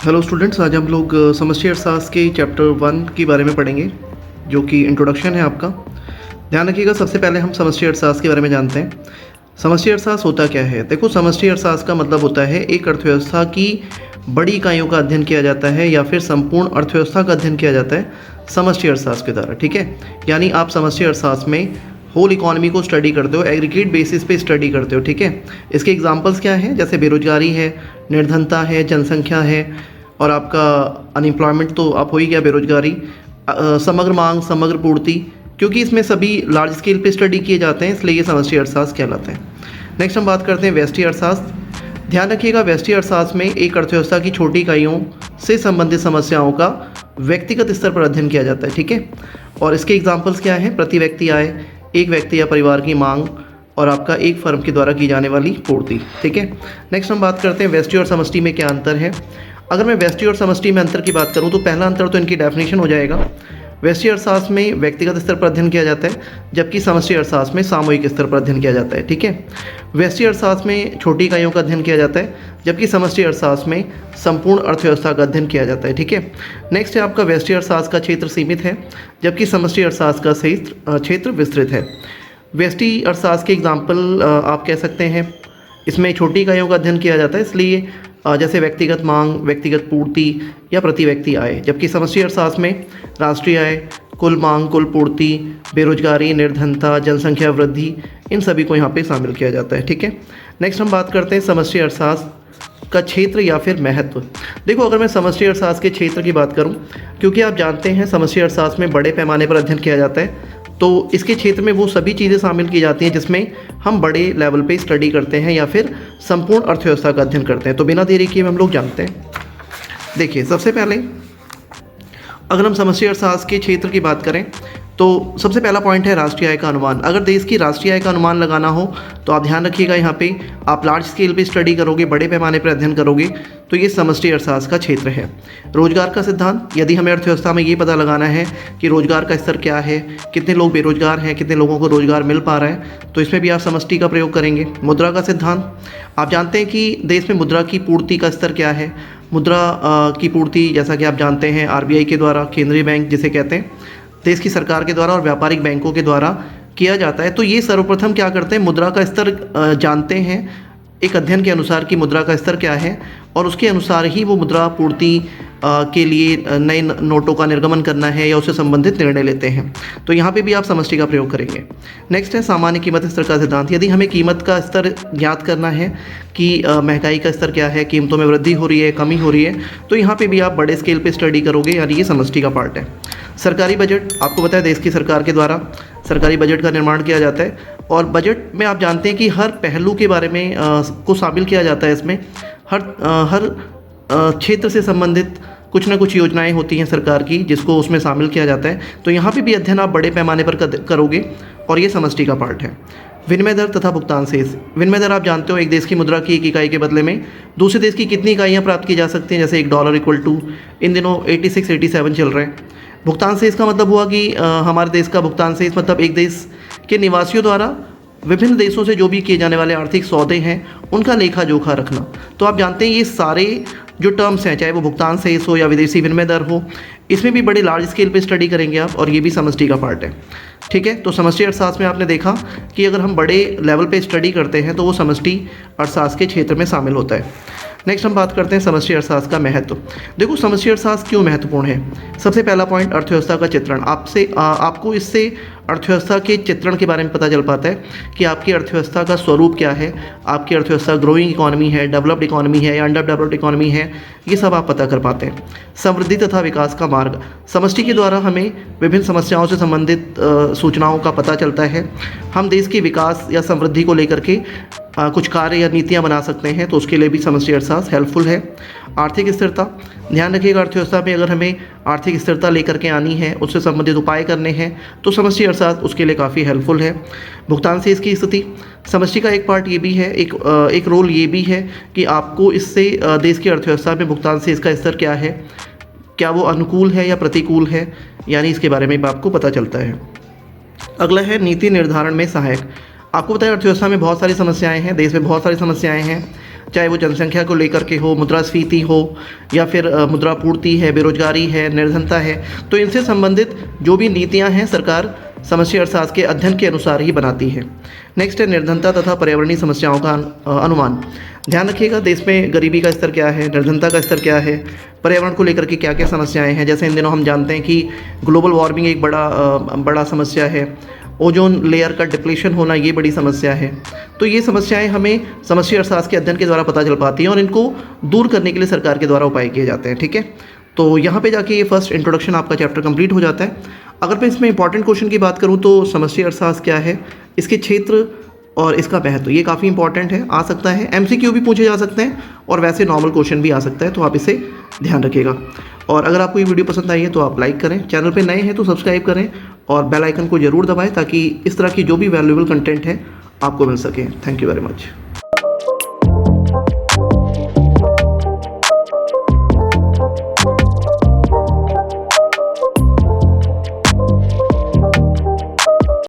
Hello students, आज हम लोग समष्टि अर्थशास्त्र के चैप्टर 1 के बारे में पढ़ेंगे, जो कि इंट्रोडक्शन है आपका। ध्यान रखिएगा, सबसे पहले हम समष्टि अर्थशास्त्र के बारे में जानते हैं। समष्टि अर्थशास्त्र होता क्या है? देखो, समष्टि अर्थशास्त्र का मतलब होता है एक अर्थव्यवस्था की बड़ी इकाइयों का अध्ययन किया जाता है या फिर संपूर्ण अर्थव्यवस्था का अध्ययन किया जाता है समष्टि अर्थशास्त्र के द्वारा। ठीक है, यानी आप समष्टि अर्थशास्त्र में होल इकोनॉमी को स्टडी करते हो, एग्रीगेट बेसिस पे स्टडी करते हो। ठीक है, इसके एग्जांपल्स क्या हैं? जैसे बेरोजगारी है, निर्धनता है, जनसंख्या है और आपका अनएम्प्लॉयमेंट तो आप हो ही गया, बेरोजगारी, समग्र मांग, समग्र पूर्ति, क्योंकि इसमें सभी लार्ज स्केल पे स्टडी किए जाते हैं, इसलिए ये समष्टि अर्थशास्त्र कहलाते हैं। नेक्स्ट हम बात करते हैं व्यष्टि अर्थशास्त्र। ध्यान रखिएगा, व्यष्टि अर्थशास्त्र में एक अर्थव्यवस्था की छोटी इकाइयों से संबंधित समस्याओं का व्यक्तिगत स्तर पर अध्ययन किया जाता है। ठीक है, और इसके एग्जाम्पल्स क्या हैं? प्रति व्यक्ति आय, एक व्यक्ति या परिवार की मांग और आपका एक फर्म के द्वारा की जाने वाली पूर्ति। ठीक है, नेक्स्ट हम बात करते हैं व्यष्टि और समष्टि में क्या अंतर है। अगर मैं व्यष्टि और समष्टि में अंतर की बात करूं तो पहला अंतर तो इनकी डेफिनेशन हो जाएगा। व्यष्टि अर्थशास्त्र में व्यक्तिगत स्तर पर अध्ययन किया जाता है, जबकि समष्टि अर्थशास्त्र में सामूहिक स्तर पर अध्ययन किया जाता है। ठीक है, व्यष्टि अर्थशास्त्र में छोटी इकाइयों का अध्ययन किया जाता है, जबकि समष्टि अर्थशास्त्र में संपूर्ण अर्थव्यवस्था का अध्ययन किया जाता है। ठीक है, नेक्स्ट है आपका व्यष्टि अर्थशास्त्र का क्षेत्र सीमित है, जबकि समष्टि अर्थशास्त्र का क्षेत्र विस्तृत है। व्यष्टि अर्थशास्त्र के एग्जाम्पल आप कह सकते हैं, इसमें छोटी इकाइयों का अध्ययन किया जाता है, इसलिए जैसे व्यक्तिगत मांग, व्यक्तिगत पूर्ति या प्रति व्यक्ति आय, जबकि समष्टि अर्थशास्त्र में राष्ट्रीय आय, कुल मांग, कुल पूर्ति, बेरोजगारी, निर्धनता, जनसंख्या वृद्धि, इन सभी को यहाँ पे शामिल किया जाता है। ठीक है, नेक्स्ट हम बात करते हैं समष्टि अर्थशास्त्र का क्षेत्र या फिर महत्व। देखो, अगर मैं समष्टि अर्थशास्त्र के क्षेत्र की बात करूँ, क्योंकि आप जानते हैं समष्टि अर्थशास्त्र में बड़े पैमाने पर अध्ययन किया जाता है, तो इसके क्षेत्र में वो सभी चीज़ें शामिल की जाती हैं जिसमें हम बड़े लेवल पे स्टडी करते हैं या फिर संपूर्ण अर्थव्यवस्था का अध्ययन करते हैं। तो बिना देरी किए हम लोग जानते हैं। देखिए, सबसे पहले अगर हम समष्टि अर्थशास्त्र के क्षेत्र की बात करें तो सबसे पहला पॉइंट है राष्ट्रीय आय का अनुमान। अगर देश की राष्ट्रीय आय का अनुमान लगाना हो तो आप ध्यान रखिएगा, यहाँ पे आप लार्ज स्केल पे स्टडी करोगे, बड़े पैमाने पर अध्ययन करोगे, तो ये समष्टि अर्थशास्त्र का क्षेत्र है। रोजगार का सिद्धांत, यदि हमें अर्थव्यवस्था में ये पता लगाना है कि रोजगार का स्तर क्या है, कितने लोग बेरोजगार हैं, कितने लोगों को रोजगार मिल पा रहा है, तो इसमें भी आप समष्टि का प्रयोग करेंगे। मुद्रा का सिद्धांत, आप जानते हैं कि देश में मुद्रा की पूर्ति का स्तर क्या है। मुद्रा की पूर्ति, जैसा कि आप जानते हैं, आरबीआई के द्वारा, केंद्रीय बैंक जिसे कहते हैं, देश की सरकार के द्वारा और व्यापारिक बैंकों के द्वारा किया जाता है। तो ये सर्वप्रथम क्या करते हैं, मुद्रा का स्तर जानते हैं एक अध्ययन के अनुसार कि मुद्रा का स्तर क्या है, और उसके अनुसार ही वो मुद्रा पूर्ति के लिए नए नोटों का निर्गमन करना है या उससे संबंधित निर्णय लेते हैं। तो यहाँ पे भी आप समष्टि का प्रयोग करेंगे। नेक्स्ट है सामान्य कीमत स्तर का सिद्धांत। यदि हमें कीमत का स्तर ज्ञात करना है कि महंगाई का स्तर क्या है, कीमतों में वृद्धि हो रही है, कमी हो रही है, तो यहाँ पे भी आप बड़े स्केल पे स्टडी करोगे, यानी ये समष्टि का पार्ट है। सरकारी बजट, आपको पता है देश की सरकार के द्वारा सरकारी बजट का निर्माण किया जाता है, और बजट में आप जानते हैं कि हर पहलू के बारे में को शामिल किया जाता है। इसमें हर क्षेत्र से संबंधित कुछ ना कुछ योजनाएं होती हैं सरकार की, जिसको उसमें शामिल किया जाता है। तो यहाँ पे भी अध्ययन आप बड़े पैमाने पर करोगे, और ये समष्टि का पार्ट है। विनिमय दर तथा भुगतान शेष। विनिमय दर आप जानते हो, एक देश की मुद्रा की एक इकाई के बदले में दूसरे देश की कितनी इकाइयाँ प्राप्त की जा सकती हैं, जैसे $1 इक्वल टू इन दिनों 86-87 चल रहे हैं। भुगतान शेष का मतलब हुआ कि हमारे देश का भुगतान शेष मतलब एक देश के निवासियों द्वारा विभिन्न देशों से जो भी किए जाने वाले आर्थिक सौदे हैं उनका लेखा जोखा रखना। तो आप जानते हैं ये सारे जो टर्म्स हैं, चाहे वो भुगतान शेष हो या विदेशी विनिमय दर हो, इसमें भी बड़े लार्ज स्केल पे स्टडी करेंगे आप, और ये भी समष्टि का पार्ट है। ठीक है, तो समष्टि अर्थशास्त्र में आपने देखा कि अगर हम बड़े लेवल पे स्टडी करते हैं तो वो समष्टि अर्थशास्त्र के क्षेत्र में शामिल होता है। नेक्स्ट हम बात करते हैं समष्टि अर्थशास्त्र का महत्व। देखो, समष्टि अर्थशास्त्र क्यों महत्वपूर्ण है। सबसे पहला पॉइंट, अर्थव्यवस्था का चित्रण। आपको इससे अर्थव्यवस्था के चित्रण के बारे में पता चल पाता है कि आपकी अर्थव्यवस्था का स्वरूप क्या है, आपकी अर्थव्यवस्था ग्रोइंग इकोनॉमी है, डेवलप्ड इकोनॉमी है या अंडर डेवलप्ड इकोनॉमी है, ये सब आप पता कर पाते हैं। समृद्धि तथा विकास का मार्ग। समष्टि के द्वारा हमें विभिन्न समस्याओं से संबंधित सूचनाओं का पता चलता है। हम देश के विकास या समृद्धि को लेकर के कुछ कार्य या नीतियाँ बना सकते हैं, तो उसके लिए भी समष्टि अर्थशास्त्र हेल्पफुल है। आर्थिक स्थिरता, ध्यान रखिएगा, अर्थव्यवस्था में अगर हमें आर्थिक स्थिरता लेकर के आनी है, उससे संबंधित उपाय करने हैं, तो समष्टि अर्थशास्त्र उसके लिए काफ़ी हेल्पफुल है। भुगतान शेष की स्थिति, समष्टि का एक पार्ट ये भी है, एक रोल ये भी है कि आपको इससे देश की अर्थव्यवस्था में भुगतान शेष का स्तर क्या है, क्या वो अनुकूल है या प्रतिकूल है, यानी इसके बारे में भी आपको पता चलता है। अगला है नीति निर्धारण में सहायक। आपको पता है अर्थव्यवस्था में बहुत सारी समस्याएं हैं, देश में बहुत सारी समस्याएं हैं, चाहे वो जनसंख्या को लेकर के हो, मुद्रास्फीति हो, या फिर मुद्रापूर्ति है, बेरोजगारी है, निर्धनता है। तो इनसे संबंधित जो भी नीतियाँ हैं सरकार समष्टि अर्थशास्त्र के अध्ययन के अनुसार ही बनाती है। नेक्स्ट है निर्धनता तथा पर्यावरणीय समस्याओं का अनुमान। ध्यान रखिएगा, देश में गरीबी का स्तर क्या है, निर्धनता का स्तर क्या है, पर्यावरण को लेकर के क्या क्या समस्याएं हैं। जैसे इन दिनों हम जानते हैं कि ग्लोबल वार्मिंग एक बड़ा समस्या है, ओजोन लेयर का डिप्लीशन होना ये बड़ी समस्या है। तो ये समस्याएं हमें समष्टि अर्थशास्त्र के अध्ययन के द्वारा पता चल पाती हैं और इनको दूर करने के लिए सरकार के द्वारा उपाय किए जाते हैं। ठीक है, तो यहाँ पे जाके ये फर्स्ट इंट्रोडक्शन आपका चैप्टर कंप्लीट हो जाता है। अगर मैं इसमें इंपॉर्टेंट क्वेश्चन की बात करूँ तो समष्टि अर्थशास्त्र क्या है, इसके क्षेत्र और इसका महत्व, ये काफ़ी इंपॉर्टेंट है, आ सकता है। एमसीक्यू भी पूछे जा सकते हैं और वैसे नॉर्मल क्वेश्चन भी आ सकता है, तो आप इसे ध्यान रखिएगा। और अगर आपको ये वीडियो पसंद आई है तो आप लाइक करें, चैनल पे नए हैं तो सब्सक्राइब करें और बेल आइकन को ज़रूर दबाएं ताकि इस तरह की जो भी वैल्यूएबल कंटेंट है आपको मिल सके। Thank you very much.